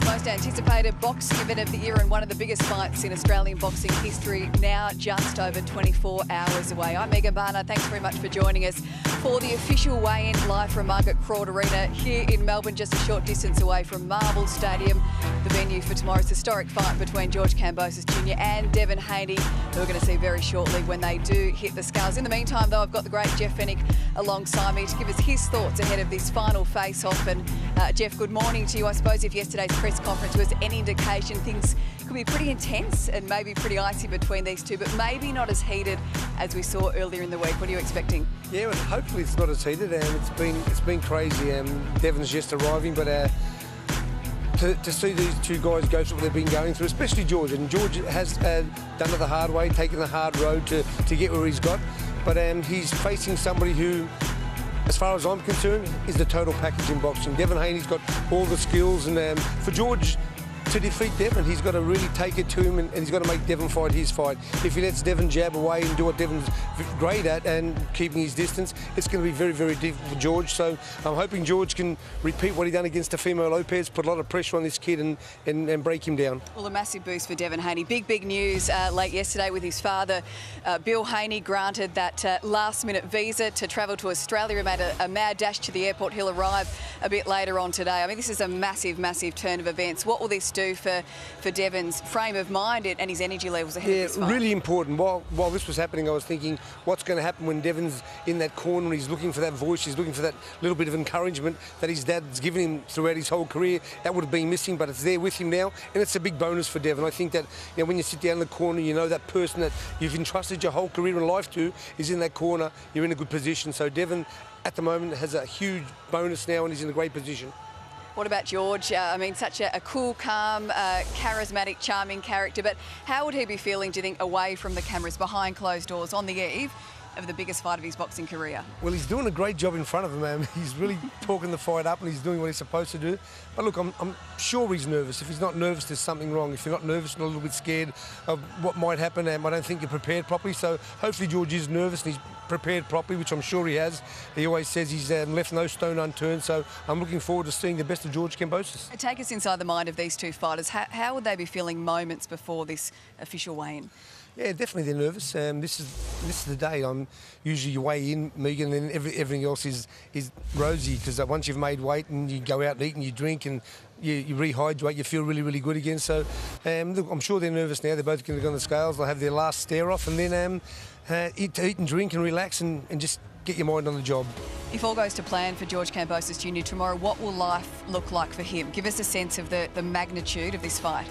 most anticipated boxing event of the year and one of the biggest fights in Australian boxing history, now just over 24 hours away. I'm Megan Barner. Thanks very much for joining us for the official weigh-in live from Margaret Court Arena here in Melbourne, just a short distance away from Marvel Stadium, the venue for tomorrow's historic fight between George Kambosos Jr and Devin Haney, who we're going to see very shortly when they do hit the scales. In the meantime, though, I've got the great Jeff Fennick alongside me to give us his thoughts ahead of this final face-off. And Jeff, good morning to you. I suppose if yesterday's press conference was any indication, things could be pretty intense and maybe pretty icy between these two, but maybe not as heated as we saw earlier in the week. What are you expecting? Yeah, well, hopefully it's not as heated. It's been crazy. Devin's just arriving, but to see these two guys go through what they've been going through, especially George, and George has done it the hard way, taken the hard road to get where he's got, but he's facing somebody who, as far as I'm concerned, is the total package in boxing. Devin Haney's got all the skills, and for George to defeat Devin, he's got to really take it to him, and he's got to make Devin fight his fight. If he lets Devin jab away and do what Devin's great at and keeping his distance, it's going to be very, very difficult for George. So I'm hoping George can repeat what he done against Teofimo Lopez, put a lot of pressure on this kid and break him down. Well, a massive boost for Devin Haney. Big news late yesterday with his father, Bill Haney, granted that last-minute visa to travel to Australia. He made a mad dash to the airport. He'll arrive a bit later on today. I mean, this is a massive turn of events. What will this do for Devin's frame of mind and his energy levels ahead of this fight? Yeah, really important. While this was happening, I was thinking, what's going to happen when Devin's in that corner and he's looking for that voice, he's looking for that little bit of encouragement that his dad's given him throughout his whole career. That would have been missing, but it's there with him now, and it's a big bonus for Devin. I think that, you know, when you sit down in the corner, you know that person that you've entrusted your whole career and life to is in that corner, you're in a good position. So Devin, at the moment, has a huge bonus now and he's in a great position. What about George? I mean, such a cool, calm, charismatic, charming character, but how would he be feeling, do you think, away from the cameras, behind closed doors, on the eve of the biggest fight of his boxing career? Well, he's doing a great job in front of him, man. He's really talking the fight up and he's doing what he's supposed to do. But look, I'm sure he's nervous. If he's not nervous, there's something wrong. If you're not nervous and a little bit scared of what might happen, I don't think you're prepared properly. So hopefully George is nervous and he's prepared properly, which I'm sure he has. He always says he's left no stone unturned. So I'm looking forward to seeing the best of George Kambosos. Take us inside the mind of these two fighters. How would they be feeling moments before this official weigh-in? Yeah, definitely they're nervous. This is the day. Usually you weigh in, Megan, and then everything else is rosy, because once you've made weight and you go out and eat and you drink and you rehydrate, you feel really good again. So look, I'm sure they're nervous now. They're both going to go on the scales. They'll have their last stare off and then eat and drink and relax and just get your mind on the job. If all goes to plan for George Kambosos Jr tomorrow, what will life look like for him? Give us a sense of the magnitude of this fight.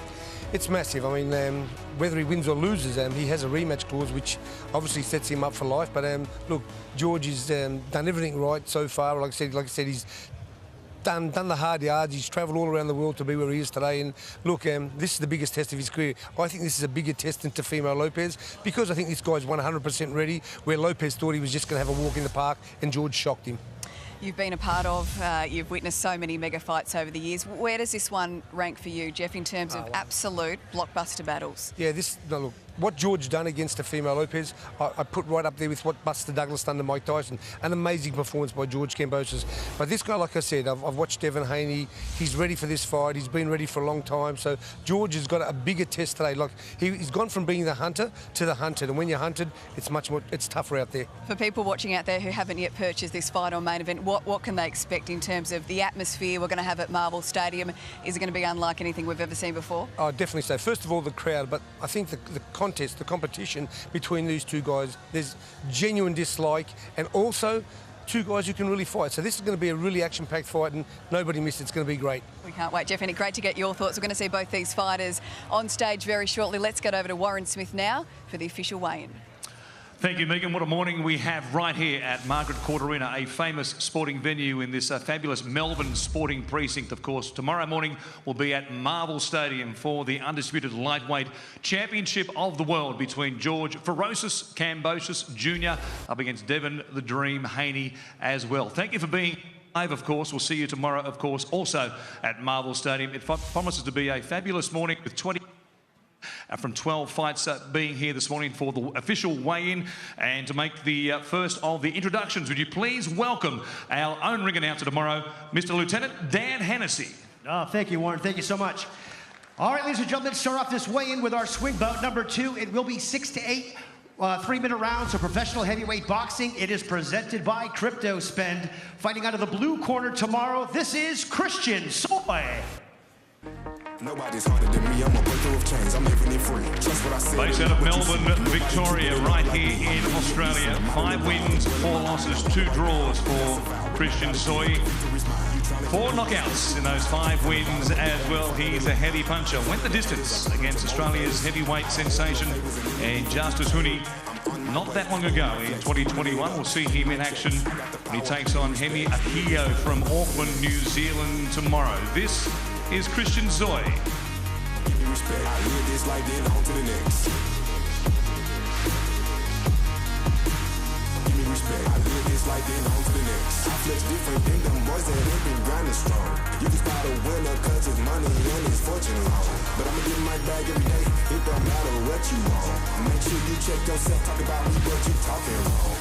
It's massive. I mean, whether he wins or loses, he has a rematch clause, which obviously sets him up for life. But look, George has done everything right so far. Like I said, he's done the hard yards. He's travelled all around the world to be where he is today. And look, this is the biggest test of his career. I think this is a bigger test than Teofimo Lopez, because I think this guy's 100% ready, where Lopez thought he was just going to have a walk in the park and George shocked him. You've been a part of, you've witnessed so many mega fights over the years. Where does this one rank for you, Jeff, in terms of absolute blockbuster battles? Yeah, look, what George done against Teofimo Lopez, I put right up there with what Buster Douglas done to Mike Tyson. An amazing performance by George Kambosos. But this guy, like I said, I've watched Devin Haney. He's ready for this fight. He's been ready for a long time. So George has got a bigger test today. Like, he's gone from being the hunter to the hunted. And when you're hunted, it's tougher out there. For people watching out there who haven't yet purchased this fight on Main Event, what can they expect in terms of the atmosphere we're going to have at Marvel Stadium? Is it going to be unlike anything we've ever seen before? Oh, definitely so. First of all, the crowd, but I think the contest, the competition between these two guys, there's genuine dislike, and also two guys who can really fight. So this is going to be a really action-packed fight, and nobody missed it. It's going to be great. We can't wait, Jeff, and great to get your thoughts. We're going to see both these fighters on stage very shortly. Let's get over to Warren Smith now for the official weigh-in. Thank you, Megan. What a morning we have right here at Margaret Court Arena, a famous sporting venue in this fabulous Melbourne sporting precinct, of course. Tomorrow morning we'll be at Marvel Stadium for the undisputed lightweight championship of the world between George Ferocious Kambosos Jr up against Devin the Dream Haney as well. Thank you for being live, of course. We'll see you tomorrow, of course, also at Marvel Stadium. It promises to be a fabulous morning with 20 from 12 fights being here this morning for the official weigh-in. And to make the first of the introductions, would you please welcome our own ring announcer tomorrow, Mr. Lieutenant Dan Hennessy. Oh, thank you, Warren. Thank you so much. All right, ladies and gentlemen, let's start off this weigh-in with our swing bout number 2. It will be 6 to 8 3-minute rounds of professional heavyweight boxing. It is presented by Crypto Spend. Fighting out of the blue corner tomorrow, this is Christian Soy. Nobody's harder than me. I'm a breaker of chains. I'm living it free. Just what I said. Based out of Melbourne, Victoria, right here in Australia. 5 wins, 4 losses, 2 draws for Christian Soy. 4 knockouts in those 5 wins as well. He's a heavy puncher. Went the distance against Australia's heavyweight sensation and Justice Huni not that long ago in 2021. We'll see him in action when he takes on Hemi Ahio from Auckland, New Zealand tomorrow. This is Christian Soy. Like then on to the next. I flex different than them boys that have been grinding strong. You can start a winner cause it's money and it's fortune long. But I'ma get my bag every day, it don't matter what you want. Make sure you check yourself, talk about me, but you talking wrong.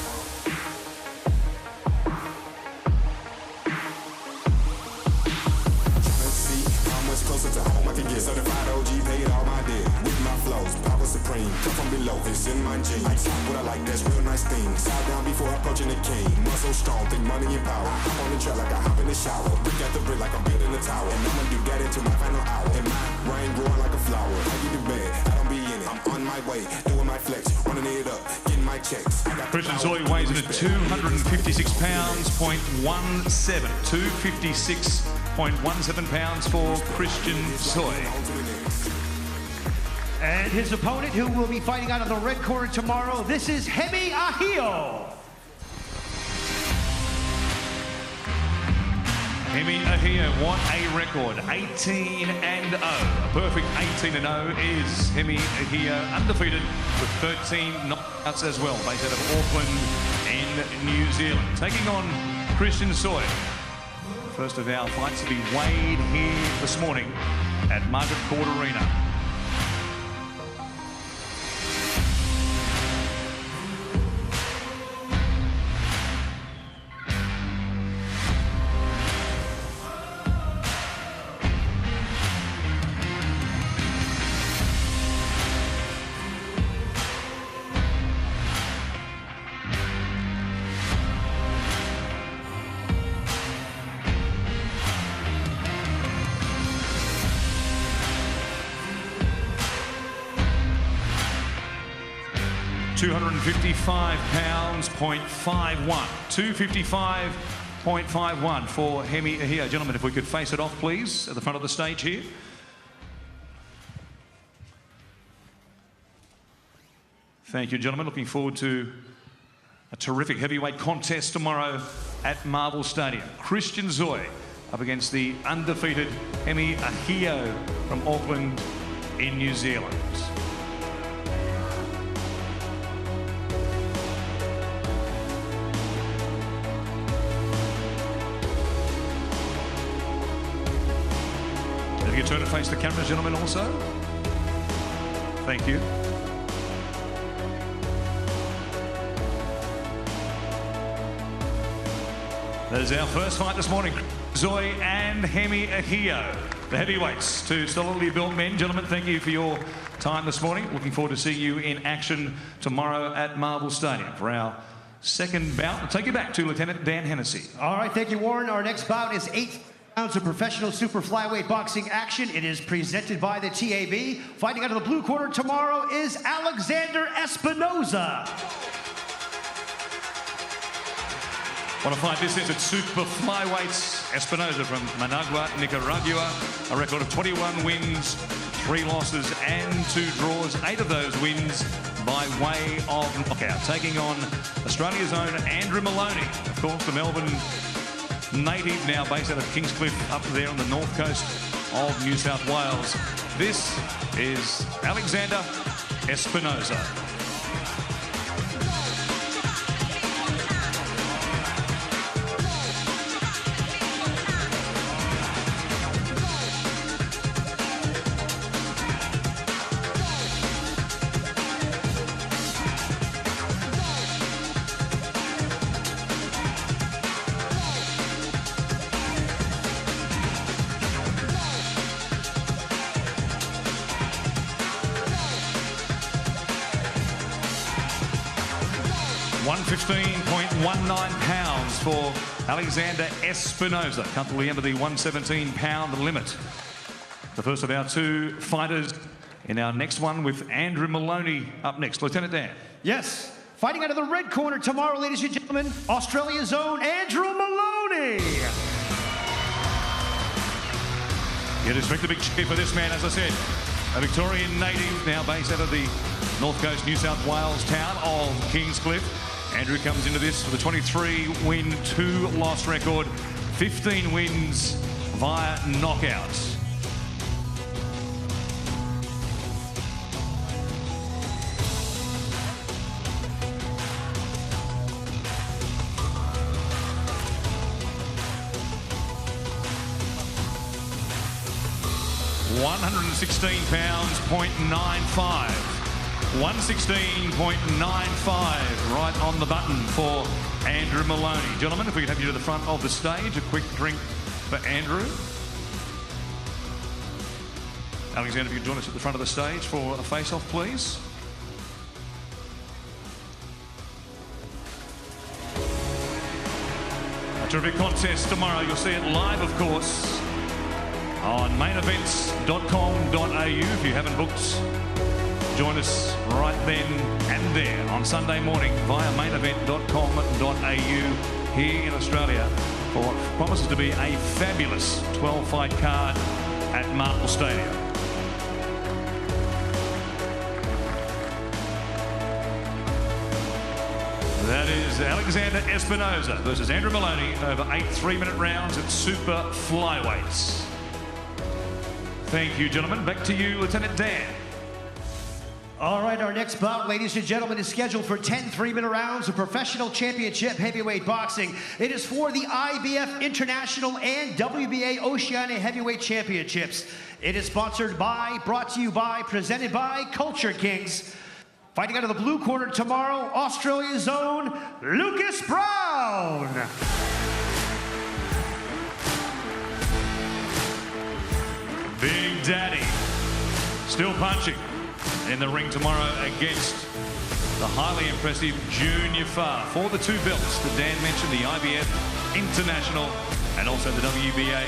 Let's see how much closer to home I can get. Certified OG, paid all my debt. With my flows, power supreme, come from below, it's in my genes. I talk what I like, that's real nice things. Side down before approaching the king. Muscle strong, think money and power. Hop on the track like I hop in the shower. Brick at the brick like I'm building a tower. And I'ma do that into my final hour. And my brain growing like a flower. I get the bed, I don't be in it. I'm on my way, doing my flex, running it up, getting my checks. Christian Soy weighs in at 256 pounds, 0.17. 256.17 pounds for Christian Soy. And his opponent, who will be fighting out of the red corner tomorrow, this is Hemi Ahio. Hemi Ahio, what a record, 18-0. A perfect 18-0 is Hemi Ahio, undefeated with 13 knockouts as well, based out of Auckland in New Zealand. Taking on Christian Soy. First of our fights to be weighed here this morning at Margaret Court Arena. 255 pounds, 0.51. 255.51 for Hemi Ahio. Gentlemen, if we could face it off, please, at the front of the stage here. Thank you, gentlemen. Looking forward to a terrific heavyweight contest tomorrow at Marvel Stadium. Christian Soy up against the undefeated Hemi Ahio from Auckland in New Zealand. If you turn to face the camera, gentlemen, also. Thank you. That is our first fight this morning. Soy and Hemi Ahio, the heavyweights, two solidly built men. Gentlemen, thank you for your time this morning. Looking forward to seeing you in action tomorrow at Marvel Stadium for our second bout. I'll take you back to Lieutenant Dan Hennessy. All right, thank you, Warren. Our next bout is 8 rounds of professional super flyweight boxing action. It is presented by the TAB. Fighting out of the blue corner tomorrow is Alexander Espinoza. Want to fight this is at super flyweights. Espinoza from Managua, Nicaragua. A record of 21 wins, 3 losses and 2 draws. 8 of those wins by way of knockout. Taking on Australia's own Andrew Maloney. Of course, the Melbourne native, now based out of Kingscliff up there on the north coast of New South Wales. This is Alexander Espinoza. 115.19 pounds for Alexander Espinoza, comfortably under the 117-pound limit. The first of our two fighters in our next one with Andrew Maloney up next. Lieutenant Dan. Yes. Fighting out of the red corner tomorrow, ladies and gentlemen, Australia's own Andrew Maloney. You'd expect a big cheer for this man, as I said. A Victorian native, now based out of the North Coast, New South Wales town of Kingscliff. Andrew comes into this with a 23-win, 2-loss record, 15 wins via knockout. £116.95. 116.95 right on the button for Andrew Maloney. Gentlemen, if we could have you to the front of the stage, a quick drink for Andrew. Alexander, if you could join us at the front of the stage for a face-off, please. A terrific contest tomorrow. You'll see it live, of course, on mainevents.com.au. If you haven't booked, join us right then and there on Sunday morning via mainevent.com.au here in Australia for what promises to be a fabulous 12-fight card at Marvel Stadium. That is Alexander Espinoza versus Andrew Maloney over 8 3-minute rounds at super flyweights. Thank you, gentlemen. Back to you, Lieutenant Dan. All right, our next bout, ladies and gentlemen, is scheduled for 10 3-minute rounds of professional championship heavyweight boxing. It is for the IBF International and WBA Oceania Heavyweight Championships. It is sponsored by, brought to you by, presented by Culture Kings. Fighting out of the blue corner tomorrow, Australia's own Lucas Brown. Big Daddy still punching in the ring tomorrow against the highly impressive Junior Farr for the two belts that Dan mentioned, the IBF International and also the WBA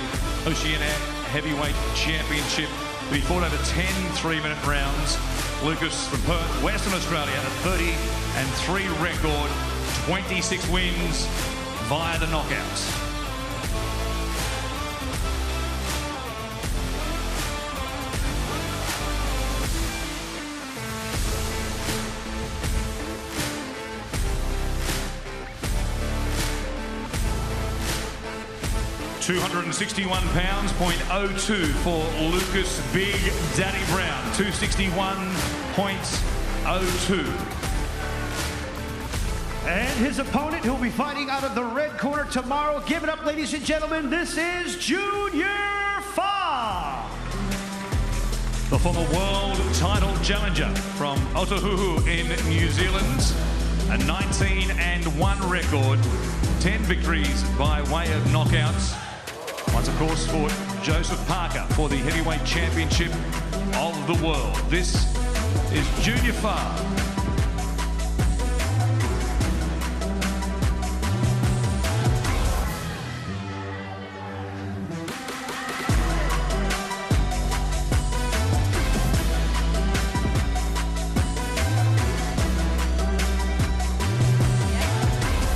Oceania Heavyweight Championship. He fought over 10 3-minute rounds. Lucas from Perth, Western Australia, a 30-3 record, 26 wins via the knockouts. £261.02 for Lucas Big Daddy Brown. 261.02. And his opponent, who'll be fighting out of the red corner tomorrow. Give it up, ladies and gentlemen. This is Junior Farr. The former world title challenger from Otahuhu in New Zealand. A 19-1 record. 10 victories by way of knockouts. Once, of course, fought Joseph Parker for the heavyweight championship of the world. This is Junior Farr.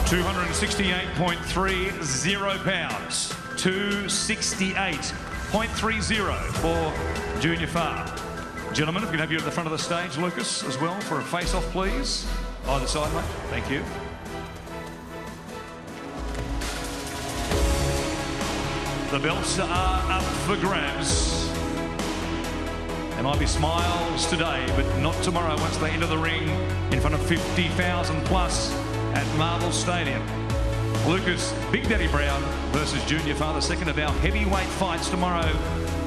£268.30. 268.30 for Junior Farr. Gentlemen, if we can have you at the front of the stage, Lucas, as well, for a face-off, please. Either side, mate. Thank you. The belts are up for grabs. There might be smiles today, but not tomorrow once they enter the ring in front of 50,000 plus at Marvel Stadium. Lucas Big Daddy Brown versus Junior Farr, the second of our heavyweight fights tomorrow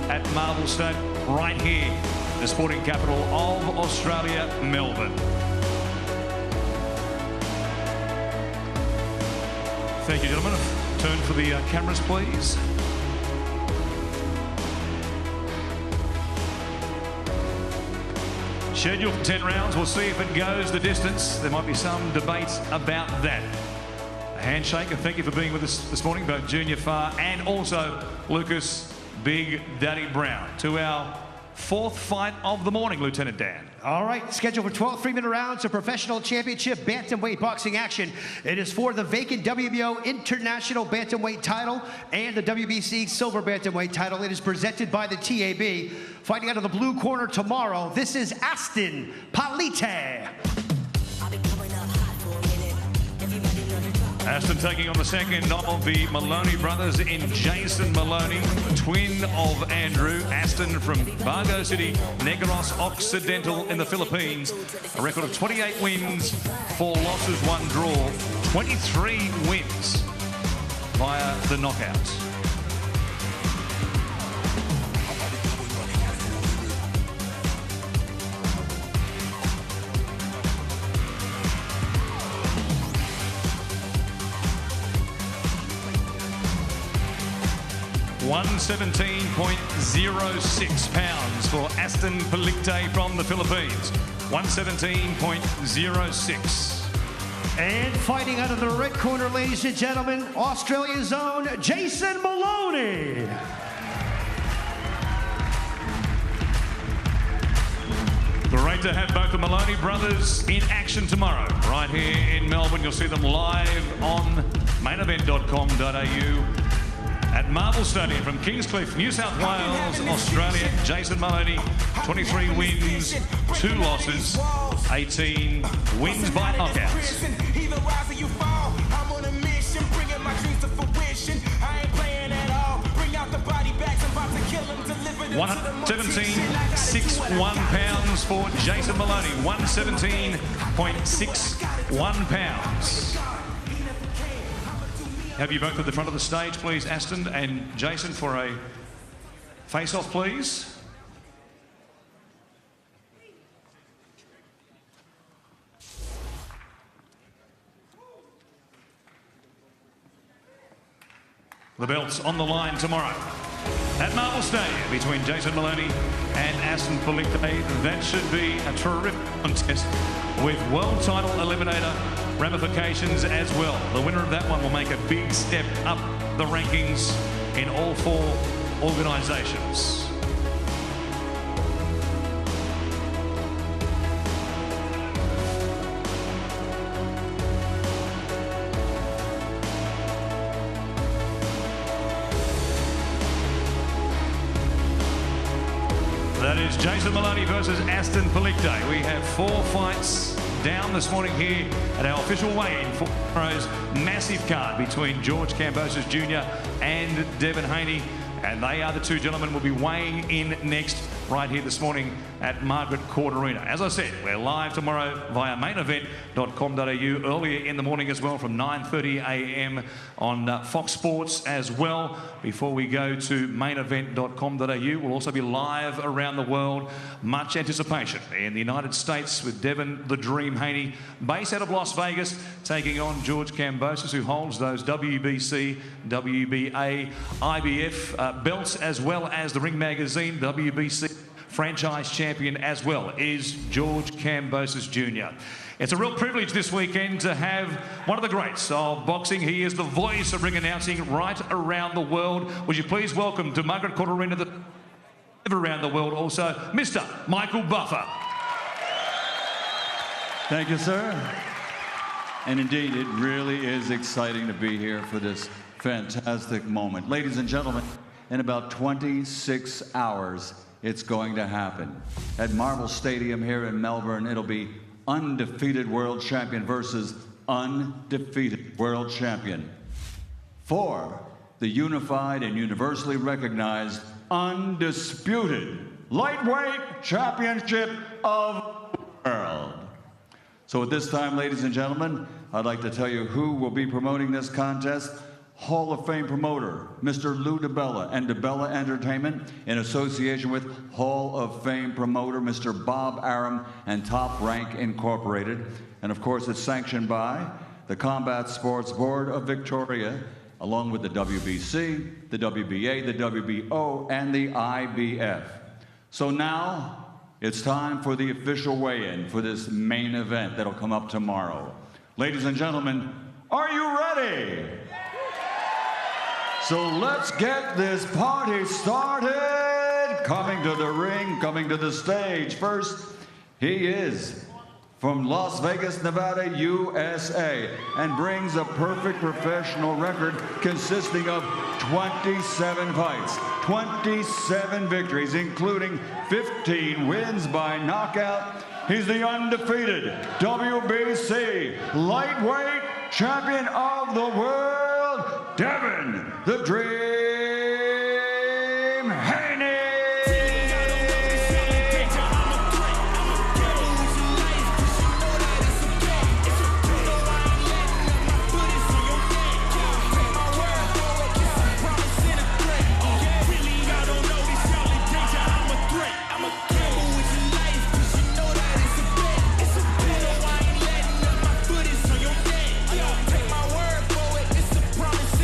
at Marvel Stadium, right here, the sporting capital of Australia, Melbourne. Thank you, gentlemen. Turn for the cameras, please. Scheduled for 10 rounds. We'll see if it goes the distance. There might be some debate about that. A handshake, and thank you for being with us this morning, both Junior Farr and also Lucas Big Daddy Brown. To our fourth fight of the morning, Lieutenant Dan. All right, scheduled for 12 3-minute rounds of professional championship bantamweight boxing action. It is for the vacant WBO International Bantamweight title and the WBC Silver Bantamweight title. It is presented by the TAB. Fighting out of the blue corner tomorrow, this is Aston Palite. Aston taking on the second of the Maloney brothers in Jason Maloney, the twin of Andrew. Aston from Bago City, Negros Occidental in the Philippines. A record of 28 wins, 4 losses, 1 draw, 23 wins via the knockouts. £117.06 for Aston Palite from the Philippines. 117.06. And fighting out of the red corner, ladies and gentlemen, Australia's own Jason Maloney. Great to have both the Maloney brothers in action tomorrow. Right here in Melbourne, you'll see them live on mainevent.com.au. At Marvel Stadium from Kingscliff, New South Wales, Australia. Jason Maloney, 23 wins, 2 losses, 18 wins by knockouts. 117.61 pounds for Jason Maloney. 117.61 pounds. Have you both at the front of the stage, please, Aston and Jason, for a face-off, please. The belt's on the line tomorrow at Marvel Stadium between Jason Maloney and Aston Palite. That should be a terrific contest with world title eliminator ramifications as well. The winner of that one will make a big step up the rankings in all 4 organizations. That is Jason Maloney versus Aston Palite. We have 4 fights down this morning here at our official weigh-in for tomorrow's massive card between George Kambosos Jr. and Devin Haney. And they are the 2 gentlemen we'll be weighing in next right here this morning at Margaret Court Arena. As I said, we're live tomorrow via mainevent.com.au earlier in the morning as well from 9:30 a.m. on Fox Sports as well. Before we go to mainevent.com.au, we'll also be live around the world. Much anticipation in the United States with Devin the Dream Haney, based out of Las Vegas, taking on George Kambosos, who holds those WBC, WBA, IBF belts, as well as the Ring Magazine WBC Franchise champion as well, is George Kambosos Jr. It's a real privilege this weekend to have one of the greats of boxing. He is the voice of ring announcing right around the world. Would you please welcome to Margaret Court Arena around the world also, Mr. Michael Buffer. Thank you, sir. And indeed, it really is exciting to be here for this fantastic moment. Ladies and gentlemen, in about 26 hours, it's going to happen. At Marvel Stadium here in Melbourne, it'll be undefeated world champion versus undefeated world champion for the unified and universally recognized undisputed lightweight championship of the world. So at this time, ladies and gentlemen, I'd like to tell you who will be promoting this contest. Hall of Fame promoter, Mr. Lou DiBella and DiBella Entertainment, in association with Hall of Fame promoter, Mr. Bob Arum and Top Rank Incorporated. And of course, it's sanctioned by the Combat Sports Board of Victoria, along with the WBC, the WBA, the WBO, and the IBF. So now, It's time for the official weigh-in for this main event that'll come up tomorrow. Ladies and gentlemen, are you ready? So let's get this party started. Coming to the ring, coming to the stage. First, he is from Las Vegas, Nevada, USA, and brings a perfect professional record consisting of 27 fights, 27 victories, including 15 wins by knockout. He's the undefeated WBC lightweight champion of the world, Devin "The Dream" Haney.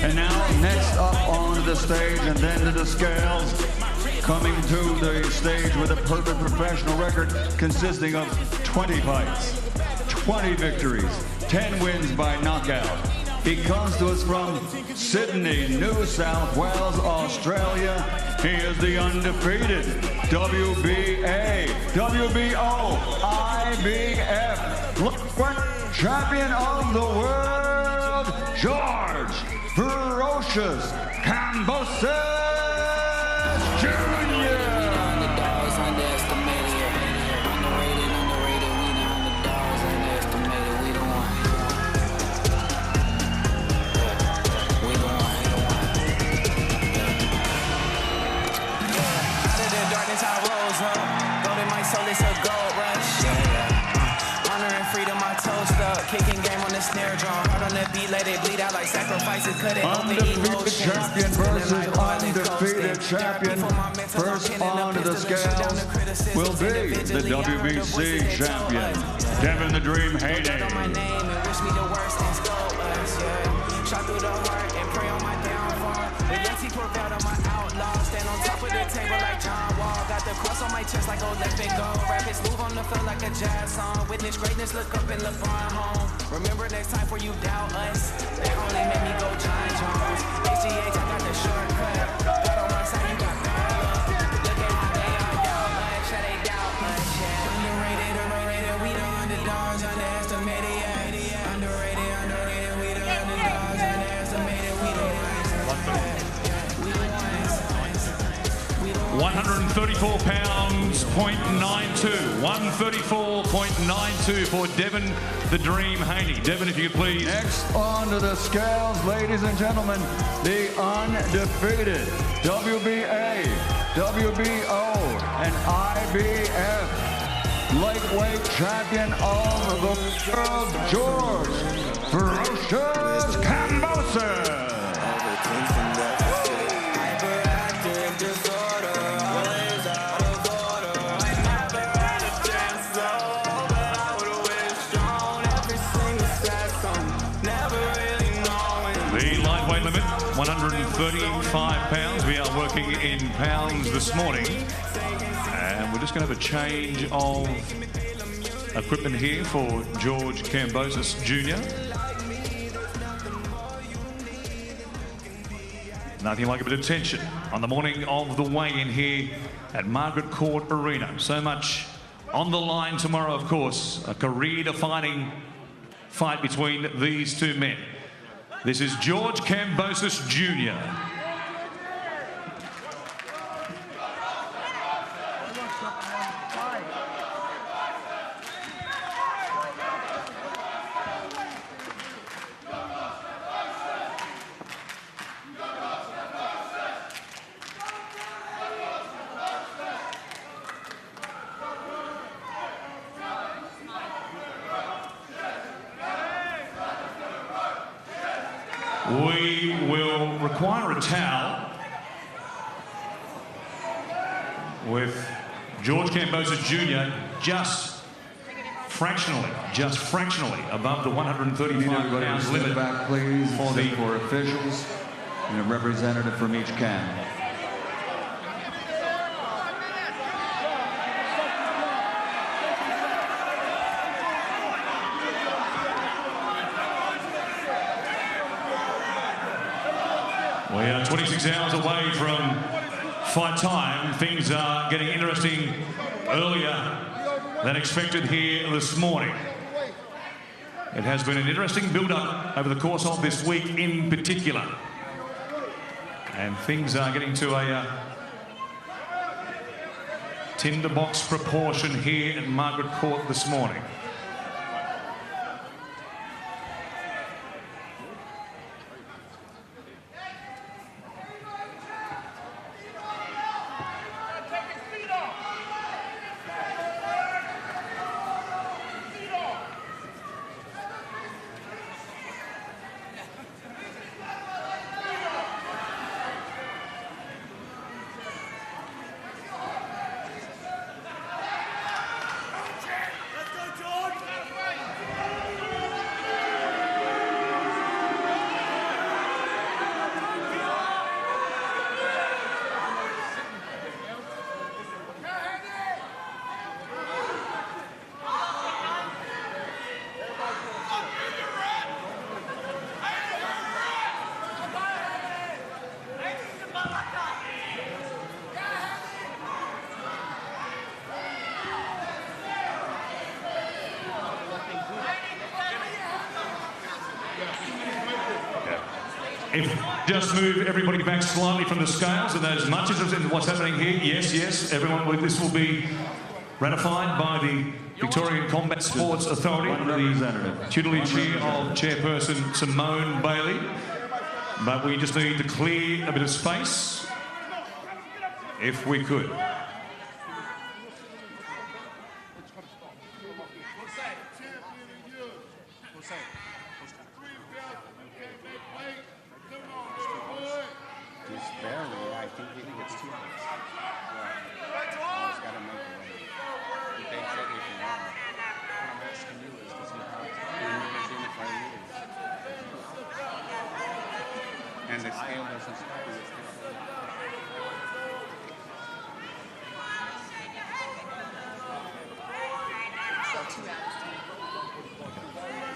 And now, next up onto the stage and then to the scales, coming to the stage with a perfect professional record consisting of 20 fights, 20 victories, 10 wins by knockout. He comes to us from Sydney, New South Wales, Australia. He is the undefeated WBA, WBO, IBF champion of the world, George Ferocious Kambosos Jr. Underdogs underestimated. Underrated, we the underdogs underestimated. We the one. We the one. Out of the darkness I rose up. Golden my soul, it's a gold rush. Honor and freedom, my toes stuck. Kicking game on the snare drum. Hard on the beat, let it bleed out like sacrifices. Cut it open, Undefeated champion versus undefeated champion. First onto the scales will be the WBC champion, Devin "The Dream" Haney. Shot through the heart and pray on my downfall. The yes, he prevailed on my outlaw. Stand on top of the table like John Wall. Got the cross on my chest like Olympic gold. Rap it smooth on the field like a jazz song. Witness greatness, look up and look on home. Remember next time before you doubt us. They only made me go John Jones. HGH, I got the shortcut. Got on my side, you got bad luck. Look at how they all doubt us. Yeah, they doubt us, yeah. Underrated, we the underdogs, underestimated, yeah. Underrated, we the underdogs, underestimated, we the ones. 134 pounds, 0.92. 134.92 for Devin "The Dream" Haney. Devin, if you could please. Next onto the scales, ladies and gentlemen, the undefeated WBA, WBO, and IBF lightweight champion of the world, George Ferocious Kambosos. The lightweight limit, 135 pounds. We are working in pounds this morning. And we're just going to have a change of equipment here for George Kambosos Jr. Nothing like a bit of tension on the morning of the weigh-in here at Margaret Court Arena. So much on the line tomorrow, of course. A career-defining fight between these two men. This is George Kambosos Jr. We will require a towel with George Kambosos Jr. just fractionally above the 135 pounds limit. Back, please, for officials and a representative from each camp. We are 26 hours away from fight time. Things are getting interesting earlier than expected here this morning. It has been an interesting build-up over the course of this week in particular. And things are getting to a tinderbox proportion here at Margaret Court this morning. If just move everybody back slightly from the scales, and as much as what's happening here, yes, everyone, this will be ratified by the Victorian Combat Sports Authority, under the tutelage here of Chairperson Simone Bailey. But we just need to clear a bit of space, if we could.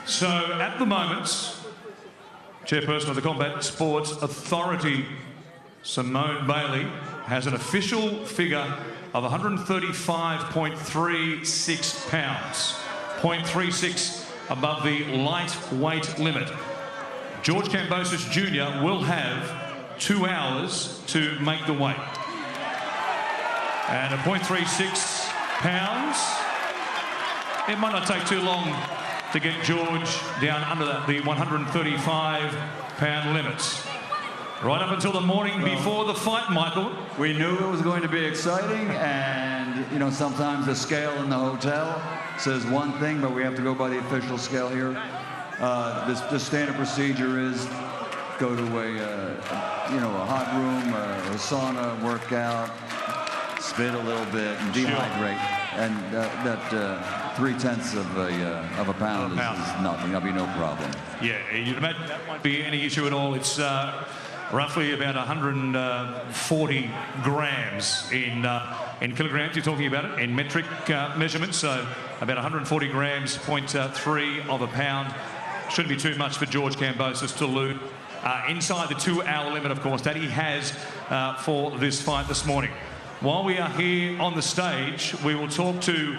So at the moment, Chairperson of the Combat Sports Authority, Simone Bailey, has an official figure of 135.36 pounds, 0.36 above the lightweight limit. George Kambosos Jr will have 2 hours to make the weight. And at 0.36 pounds, it might not take too long to get George down under the 135-pound limits. Right up until the morning before the fight, Michael. We knew it was going to be exciting, and, you know, sometimes the scale in the hotel says one thing, but we have to go by the official scale here. The standard procedure is go to a hot room, a sauna, workout, spit a little bit, and dehydrate. And that 3/10 of a pound is nothing. That'll be no problem. Yeah, you'd imagine that won't be any issue at all. It's roughly about 140 grams in kilograms. You're talking about it in metric measurements. So about 140 grams, 0.3 of a pound. Shouldn't be too much for George Kambosos to lose inside the 2-hour limit, of course, that he has for this fight this morning. While we are here on the stage, we will talk to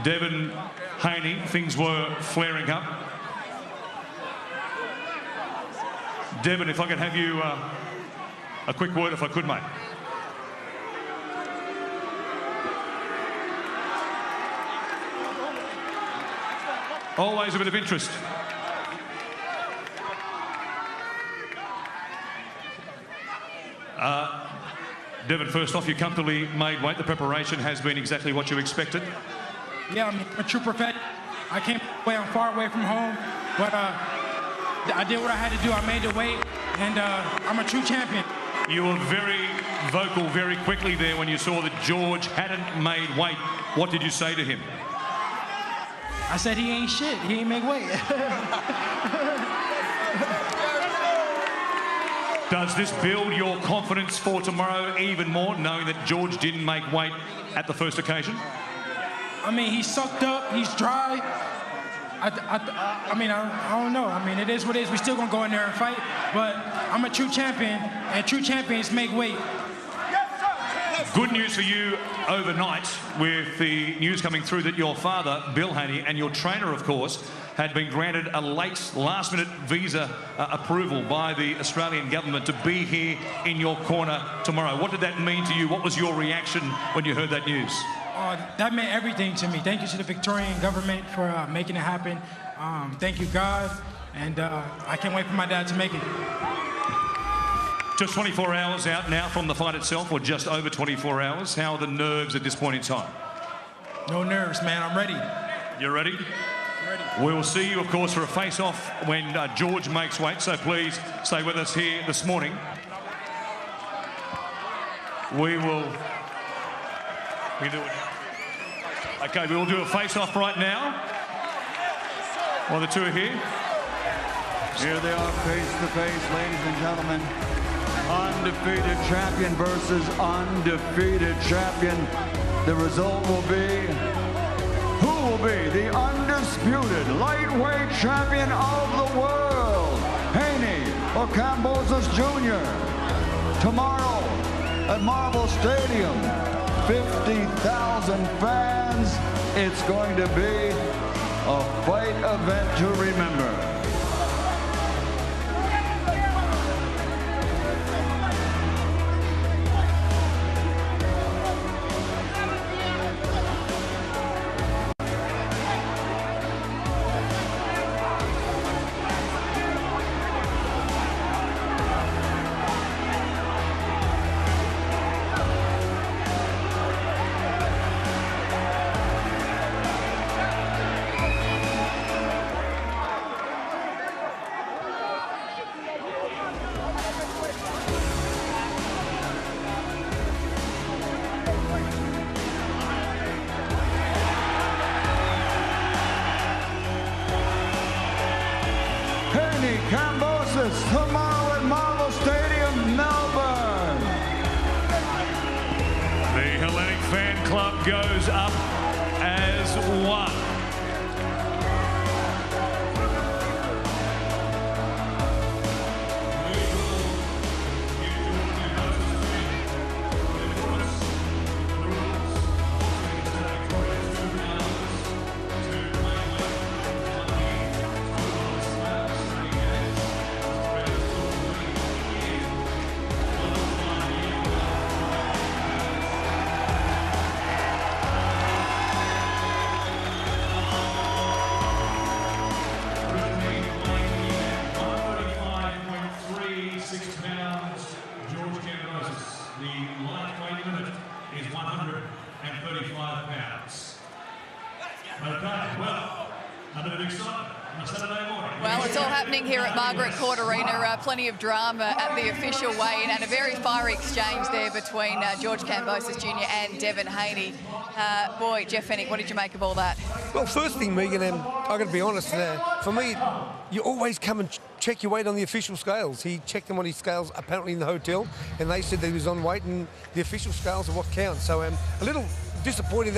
Devin Haney. Things were flaring up. Devin, if I could have you a quick word, if I could, mate. Always a bit of interest. Devin, first off, you comfortably made weight. The preparation has been exactly what you expected. Yeah, I'm a true professional. I came away, I'm far away from home, but I did what I had to do. I made the weight, and I'm a true champion. You were very vocal very quickly there when you saw that George hadn't made weight. What did you say to him? I said he ain't shit. He ain't make weight. Does this build your confidence for tomorrow even more, knowing that George didn't make weight at the first occasion? I mean, he's sucked up, he's dry. I mean, I don't know. I mean, it is what it is. We still gonna go in there and fight, but I'm a true champion, and true champions make weight. Good news for you overnight with the news coming through that your father, Bill Haney, and your trainer, of course, had been granted a last-minute visa approval by the Australian government to be here in your corner tomorrow. What did that mean to you? What was your reaction when you heard that news? That meant everything to me. Thank you to the Victorian government for making it happen. Thank you, God, and I can't wait for my dad to make it. Just 24 hours out now from the fight itself, or just over 24 hours. How are the nerves at this point in time? No nerves, man. I'm ready. You're ready? Ready. We will see you, of course, for a face-off when George makes weight, so please stay with us here this morning. We will do a face-off right now while the two are here. Here they are face to face, ladies and gentlemen. Undefeated champion versus undefeated champion. The result will be, who will be the undisputed lightweight champion of the world? Haney or Kambosos Jr. Tomorrow at Marvel Stadium, 50,000 fans. It's going to be a fight event to remember. Kambosos tomorrow at Marvel Stadium, Melbourne. The Hellenic Fan Club goes up as one. Well, it's all happening here at Margaret Court Arena. Plenty of drama at the official weigh-in and a very fiery exchange there between George Kambosos Jr and Devin Haney. Boy, Jeff Fennick, what did you make of all that? Well, first thing, Megan, I've got to be honest, for me, you always come and check your weight on the official scales. He checked them on his scales apparently in the hotel, and they said that he was on weight, and the official scales are what counts. So a little disappointed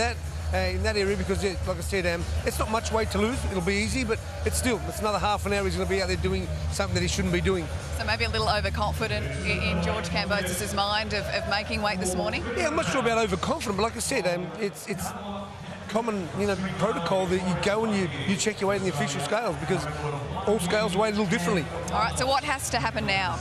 in that area because, like I said, it's not much weight to lose. It'll be easy, but it's another half an hour he's going to be out there doing something that he shouldn't be doing. So maybe a little overconfident in George Kambosos' mind of making weight this morning? Yeah, I'm not sure about overconfident, but like I said, it's common, protocol that you go and you check your weight in the official scales because all scales weigh a little differently. All right, so what has to happen now?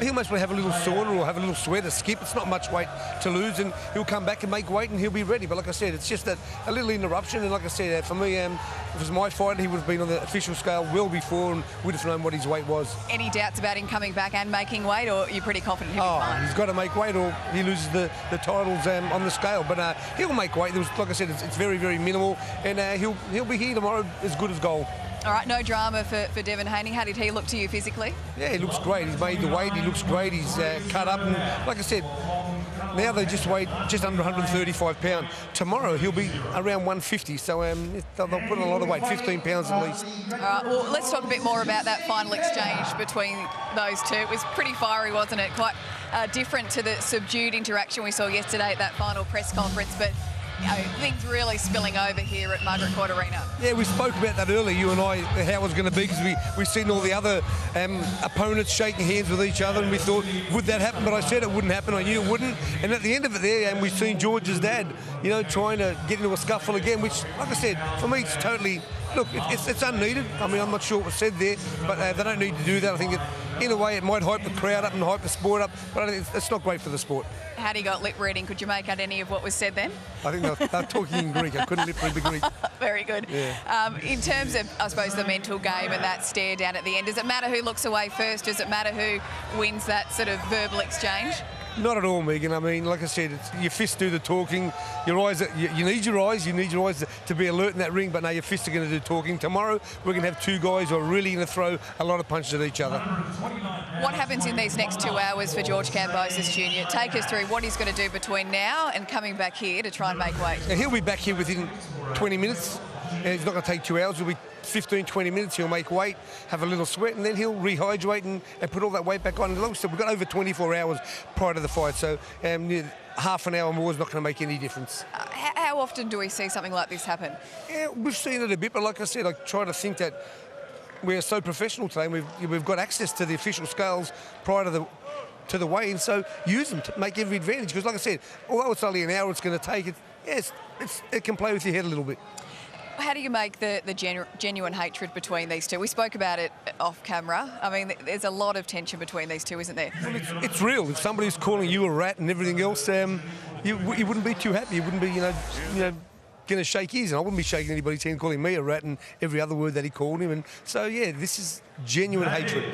He'll most probably have a little sauna or have a little sweat, a skip. It's not much weight to lose, and he'll come back and make weight and he'll be ready. But like I said, it's just a little interruption. And like I said, for me, if it was my fight, he would have been on the official scale well before and would have known what his weight was. Any doubts about him coming back and making weight, or are you pretty confident he'll be fine? He's got to make weight or he loses the titles on the scale. But he'll make weight. Like I said, it's very, very minimal, and he'll be here tomorrow as good as gold. All right, no drama for Devin Haney. How did he look to you physically? Yeah, he looks great. He's made the weight. He looks great. He's cut up. And like I said, now they just weigh just under 135 pounds. Tomorrow he'll be around 150. So they'll put in a lot of weight, 15 pounds at least. All right, well, let's talk a bit more about that final exchange between those two. It was pretty fiery, wasn't it? Quite different to the subdued interaction we saw yesterday at that final press conference. But things really spilling over here at Margaret Court Arena. Yeah, we spoke about that earlier, you and I, how it was going to be, because we've seen all the other opponents shaking hands with each other, and we thought, would that happen? But I said it wouldn't happen. I knew it wouldn't. And at the end of it there, and we've seen George's dad, you know, trying to get into a scuffle again, which, like I said, for me, it's totally... Look, it's unneeded. I mean, I'm not sure what was said there, but they don't need to do that. I think in a way it might hype the crowd up and hype the sport up, but I think it's not great for the sport. How do you got lip reading? Could you make out any of what was said then? I think they're talking in Greek. I couldn't lip read the Greek. Very good. Yeah. In terms of, I suppose, the mental game and that stare down at the end, does it matter who looks away first? Does it matter who wins that sort of verbal exchange? Not at all, Megan. I mean, like I said, your fists do the talking. Your eyes, you need your eyes. You need your eyes to be alert in that ring, but now your fists are going to do talking. Tomorrow, we're going to have two guys who are really going to throw a lot of punches at each other. What happens in these next 2 hours for George Kambosos Jr? Take us through what he's going to do between now and coming back here to try and make weight. Now, he'll be back here within 20 minutes. It's not going to take 2 hours. It'll be 15, 20 minutes. He'll make weight, have a little sweat, and then he'll rehydrate and put all that weight back on. And like I said, we've got over 24 hours prior to the fight, so half an hour more is not going to make any difference. How often do we see something like this happen? Yeah, we've seen it a bit, but like I said, I try to think that we're so professional today. We've got access to the official scales prior to the weigh-in, so use them to make every advantage. Because like I said, although it's only an hour it's going to take, it can play with your head a little bit. How do you make the genuine hatred between these two? We spoke about it off camera. I mean, there's a lot of tension between these two, isn't there? Well, it's real. If somebody's calling you a rat and everything else, you wouldn't be too happy. You wouldn't be, you know, going to shake his. And I wouldn't be shaking anybody's hand calling me a rat and every other word that he called him. And so, yeah, this is genuine hatred.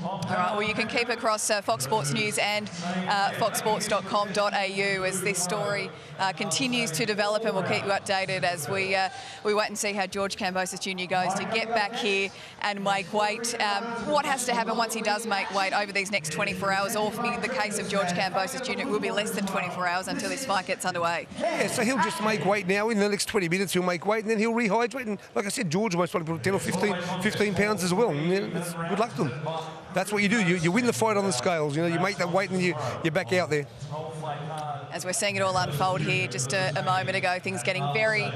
All right, well, you can keep across Fox Sports News and foxsports.com.au as this story continues to develop, and we'll keep you updated as we wait and see how George Kambosos Jr goes to get back here and make weight. What has to happen once he does make weight over these next 24 hours, or in the case of George Kambosos Jr, it will be less than 24 hours until this fight gets underway. Yeah, so he'll just make weight now. In the next 20 minutes, he'll make weight, and then he'll rehydrate. And like I said, George most probably put 10 or 15 pounds as well. And good luck to him. That's what you do. You win the fight on the scales. You know, you make that weight and you're back out there. As we're seeing it all unfold here just a moment ago, things getting very,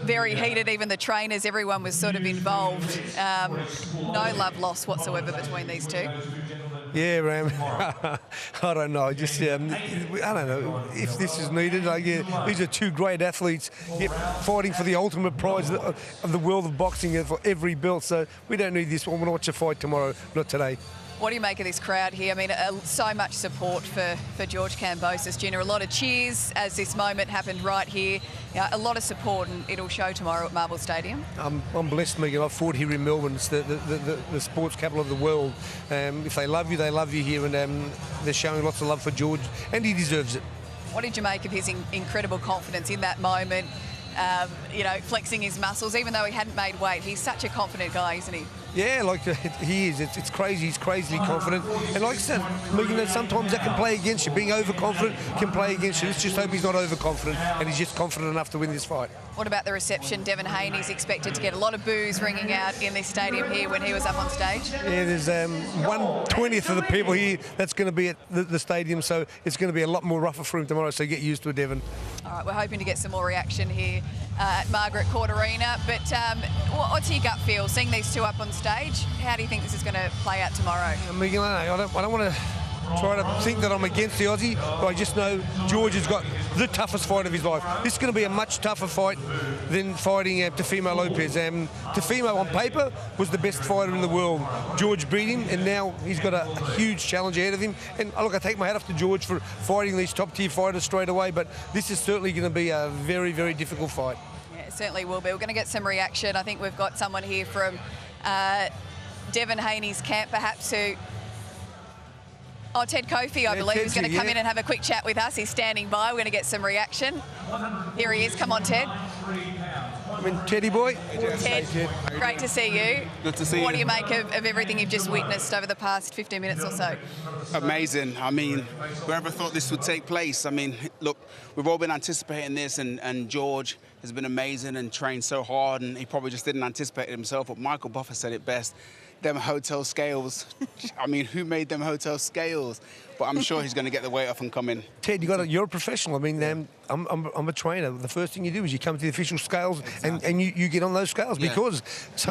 very heated. Even the trainers, everyone was sort of involved. No love lost whatsoever between these two. Yeah, Ram. I don't know. Just I don't know if this is needed. These are two great athletes fighting for the ultimate prize of the world of boxing for every belt. So we don't need this. We're going to watch a fight tomorrow, not today. What do you make of this crowd here? I mean, so much support for George Kambosos Jr. A lot of cheers as this moment happened right here. A lot of support, and it'll show tomorrow at Marvel Stadium. I'm blessed, Megan. I've fought here in Melbourne. It's the sports capital of the world. If they love you here, and they're showing lots of love for George, and he deserves it. What did you make of his incredible confidence in that moment? You know, flexing his muscles, even though he hadn't made weight. He's such a confident guy, isn't he? Yeah, like he is. It's crazy. He's crazily confident. And like I said, you know, sometimes that can play against you. Being overconfident can play against you. Let's just hope he's not overconfident and he's just confident enough to win this fight. What about the reception? Devin Haney's expected to get a lot of boos ringing out in this stadium here when he was up on stage. Yeah, there's 1/20th of the people here that's going to be at the stadium, so it's going to be a lot more rougher for him tomorrow, so get used to it, Devin. All right, we're hoping to get some more reaction here at Margaret Court Arena, but what's your gut feel, seeing these two up on stage? How do you think this is going to play out tomorrow? Miguel, I don't want to try to think that I'm against the Aussie, but I just know George has got the toughest fight of his life. This is going to be a much tougher fight than fighting Teofimo Lopez. Teofimo on paper was the best fighter in the world. George beat him, and now he's got a huge challenge ahead of him. And look, I take my hat off to George for fighting these top-tier fighters straight away, but this is certainly going to be a very, very difficult fight. Yeah, it certainly will be. We're going to get some reaction. I think we've got someone here from Devin Haney's camp, perhaps, who... Oh, Ted Kofi, I believe, is going to come in and have a quick chat with us. He's standing by. We're going to get some reaction. Here he is. Come on, Ted. Teddy boy. Ted, great to see you. Good to see you. What do you make of everything you've just witnessed over the past 15 minutes or so? Amazing. I mean, whoever thought this would take place? I mean, look, we've all been anticipating this, and George has been amazing and trained so hard, and he probably just didn't anticipate it himself. But Michael Buffer said it best. Them hotel scales. I mean, who made them hotel scales? but I'm sure he's going to get the weight off and come in. Ted, you're a professional. I mean, I'm a trainer. The first thing you do is you come to the official scales and you get on those scales because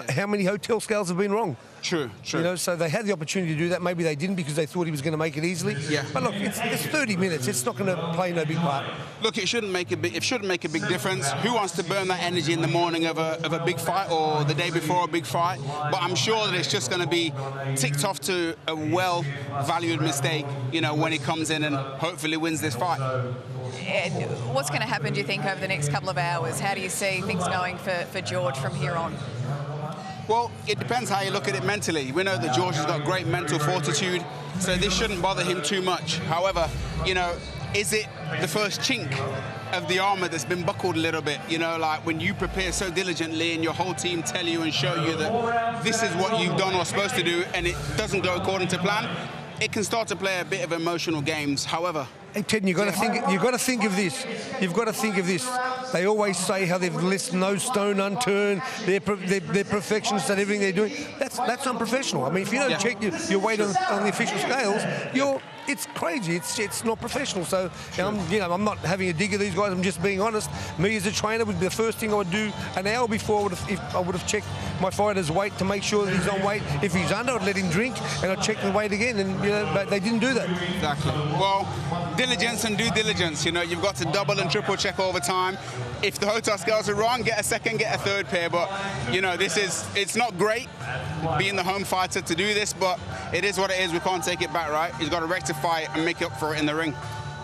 how many hotel scales have been wrong? True. You know, so they had the opportunity to do that. Maybe they didn't because they thought he was going to make it easily. Yeah. But look, it's 30 minutes. It's not going to play no big part. Look, it shouldn't make a big difference. Who wants to burn that energy in the morning of a big fight or the day before a big fight? But I'm sure that it's just going to be ticked off to a well-valued mistake, you know, when he comes in and hopefully wins this fight. What's going to happen, do you think, over the next couple of hours? How do you see things going for George from here on? Well, it depends how you look at it mentally. We know that George has got great mental fortitude, so this shouldn't bother him too much. However, you know, is it the first chink of the armor that's been buckled a little bit? You know, like when you prepare so diligently and your whole team tell you and show you that this is what you've done or supposed to do and it doesn't go according to plan, it can start to play a bit of emotional games. However, hey Ted, you've got to think of this. You've got to think of this. They always say how they've left no stone unturned. They're perfectionists at everything they're doing. That's unprofessional. I mean, if you don't check your weight on the official scales, it's crazy. It's not professional. So I'm not having a dig at these guys. I'm just being honest. Me as a trainer would be the first thing I would do an hour before. If I would have checked my fighter's weight to make sure that he's on weight. If he's under, I'd let him drink and I'd check the weight again. And but they didn't do that. Exactly. Well, diligence and due diligence. You know, you've got to double and triple check all the time. If the hotel scales are wrong, get a second, get a third pair. But you know, it's not great being the home fighter to do this, but it is what it is. We can't take it back, right? He's got to rectify it and make up for it in the ring.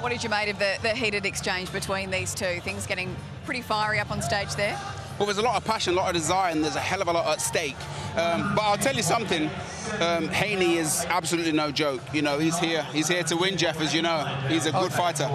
What did you make of the heated exchange between these two? Things getting pretty fiery up on stage there? Well, there's a lot of passion, a lot of desire, and there's a hell of a lot at stake. But I'll tell you something, Haney is absolutely no joke. You know, he's here to win, Jeff, as you know. He's a good fighter.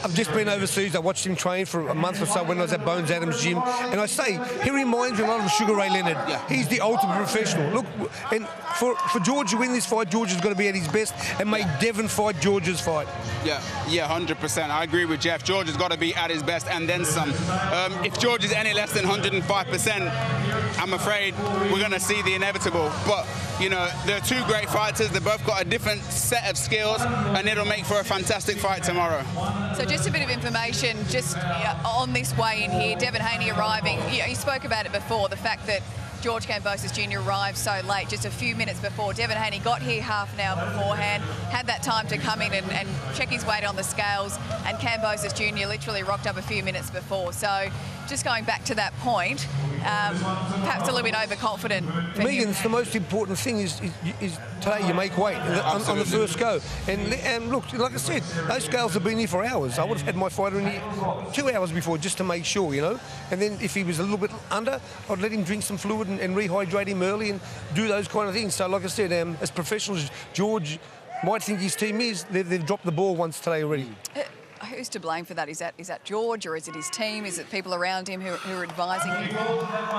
I've just been overseas. I watched him train for a month or so when I was at Bones Adams' gym. And I say, he reminds me a lot of Sugar Ray Leonard. Yeah. He's the ultimate professional. Look, and for George to win this fight, George has got to be at his best and make Devin fight George's fight. Yeah, 100%. I agree with Jeff. George has got to be at his best and then some. If George is any less than 105%, I'm afraid we're going to see the inevitable. But, you know, they're two great fighters. They've both got a different set of skills, and it'll make for a fantastic fight tomorrow. So just a bit of information just on this weigh-in here. Devin Haney arriving. You spoke about it before, the fact that George Kambosos Jr. arrived so late, just a few minutes before. Devin Haney got here half an hour beforehand, had that time to come in and check his weight on the scales, and Kambosos Jr. literally rocked up a few minutes before. So just going back to that point, perhaps a little bit overconfident. Megan, the most important thing is today you make weight on the first go. And look, like I said, those scales have been here for hours. I would have had my fighter in here 2 hours before just to make sure, you know. And then if he was a little bit under, I'd let him drink some fluid and rehydrate him early and do those kind of things. So like I said, as professionals, George might think his team is, they've dropped the ball once today already. Who's to blame for that? Is that George, or is it his team? Is it people around him who are advising him?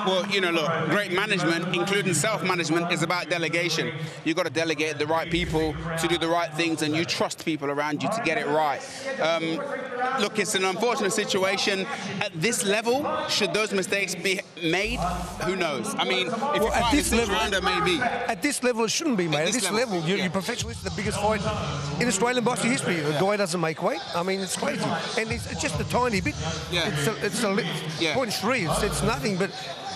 Well, you know, look, great management, including self-management, is about delegation. You've got to delegate the right people to do the right things, and you trust people around you to get it right. Look, it's an unfortunate situation. At this level, should those mistakes be made? Who knows? I mean, if you fight this level, maybe. At this level, it shouldn't be made. At this level, you're professional. This is the biggest fight in Australian boxing history. The guy doesn't make weight. I mean, it's crazy. And it's just a tiny bit. Yeah. It's 0.3. It's nothing, but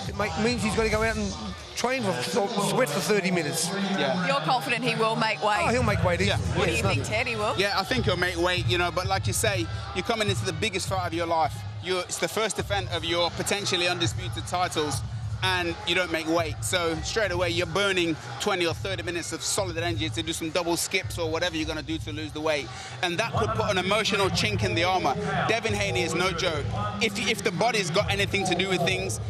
it means he's got to go out and train sweat for 30 minutes. Yeah. You're confident he will make weight? Oh, he'll make weight. Yeah. What do you think, Ted? He will? Yeah, I think he'll make weight, you know, but like you say, you're coming into the biggest fight of your life. It's the first event of your potentially undisputed titles, and you don't make weight. So straight away, you're burning 20 or 30 minutes of solid energy to do some double skips or whatever you're going to do to lose the weight. And that could put an emotional chink in the armor. Devin Haney is no joke. If the body's got anything to do with things,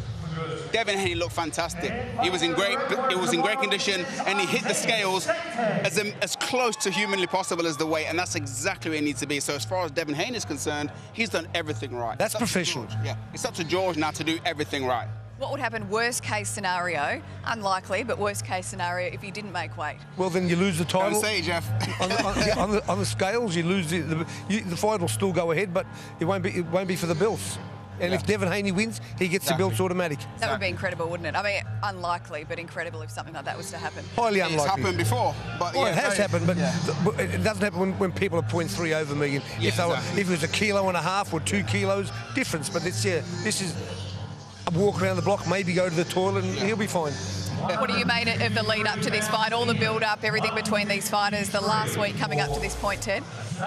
Devin Haney looked fantastic. It was in great condition, and he hit the scales as close to humanly possible as the weight, and that's exactly where he needs to be. So as far as Devin Haney is concerned, he's done everything right. That's professional. Yeah, it's up to George now to do everything right. What would happen, worst case scenario, unlikely, but worst case scenario, if he didn't make weight? Well, then you lose the title. Don't say it, Jeff. on the scales, you lose the fight will still go ahead, but it won't be for the belts. And if Devin Haney wins, he gets the belts automatic. That would be incredible, wouldn't it? I mean, unlikely, but incredible if something like that was to happen. Highly unlikely. It's happened before. But it has happened, but it doesn't happen when people are 0.3 over me. And if it was 1.5 kilos or 2 kilos difference, but this is a walk around the block, maybe go to the toilet, and he'll be fine. What do you made of the lead up to this fight, all the build-up, everything between these fighters, the last week coming up to this point, Ted?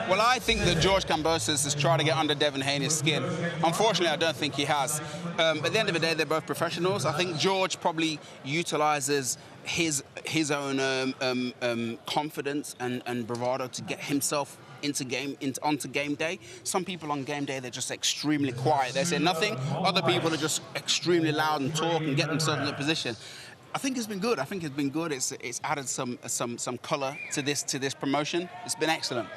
Well, I think that George Kambosos has tried to get under Devin Haney's skin. Unfortunately, I don't think he has. At the end of the day, they're both professionals. I think George probably utilises his own confidence and bravado to get himself onto game day. Some people on game day, they're just extremely quiet. They say nothing. Other people are just extremely loud and talk and get themselves in a position. I think it's been good. It's added some colour to this promotion. It's been excellent.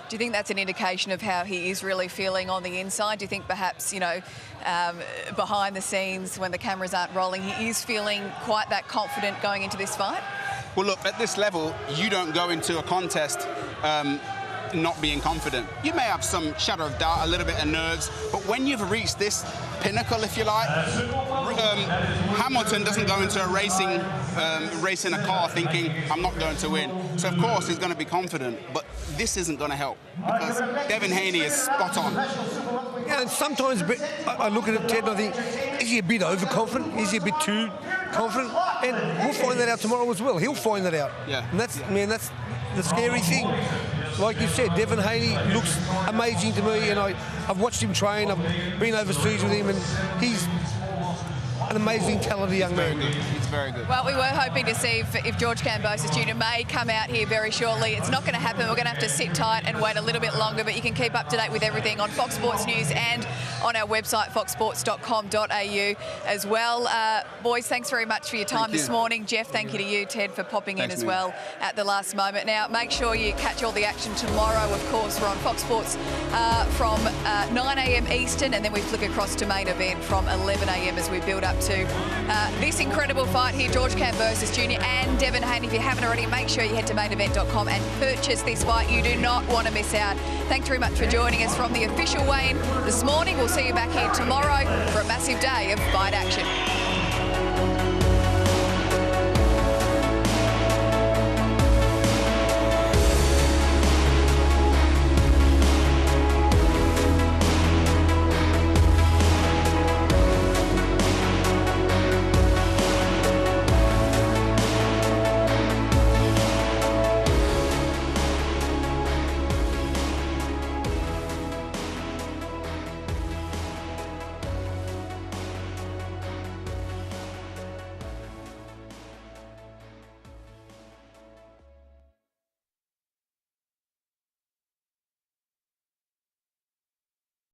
Do you think that's an indication of how he is really feeling on the inside? Do you think perhaps, you know, behind the scenes when the cameras aren't rolling, he is feeling quite that confident going into this fight? Well, look, at this level, you don't go into a contest not being confident. You may have some shadow of doubt, a little bit of nerves, but when you've reached this pinnacle, if you like, Hamilton doesn't go into a racing a car thinking, I'm not going to win. So, of course, he's going to be confident, but this isn't going to help because Devin Haney is spot on. Yeah, and sometimes I look at it, Ted, and I think, is he a bit overconfident? Is he a bit too confident? And we'll find that out tomorrow as well. He'll find that out. Yeah. And that's the scary thing. Like you said, Devin Haney looks amazing to me, and I've watched him train. I've been overseas with him, and he's an amazing, talented young man. He's very good. Well, we were hoping to see if George Kambosos Jr may come out here very shortly. It's not going to happen. We're going to have to sit tight and wait a little bit longer, but you can keep up to date with everything on Fox Sports News and on our website, foxsports.com.au as well. Boys, thanks very much for your time this morning. Jeff, thank you to you, Ted, for popping in as well at the last moment. Now, make sure you catch all the action tomorrow. Of course, we're on Fox Sports from 9 a.m. Eastern, and then we flick across to main event from 11 a.m. as we build up to this incredible fight here, George Kambosos Jr and Devin Haney. If you haven't already, make sure you head to mainevent.com and purchase this fight. You do not want to miss out. Thanks very much for joining us from the official weigh-in this morning. We'll see you back here tomorrow for a massive day of fight action.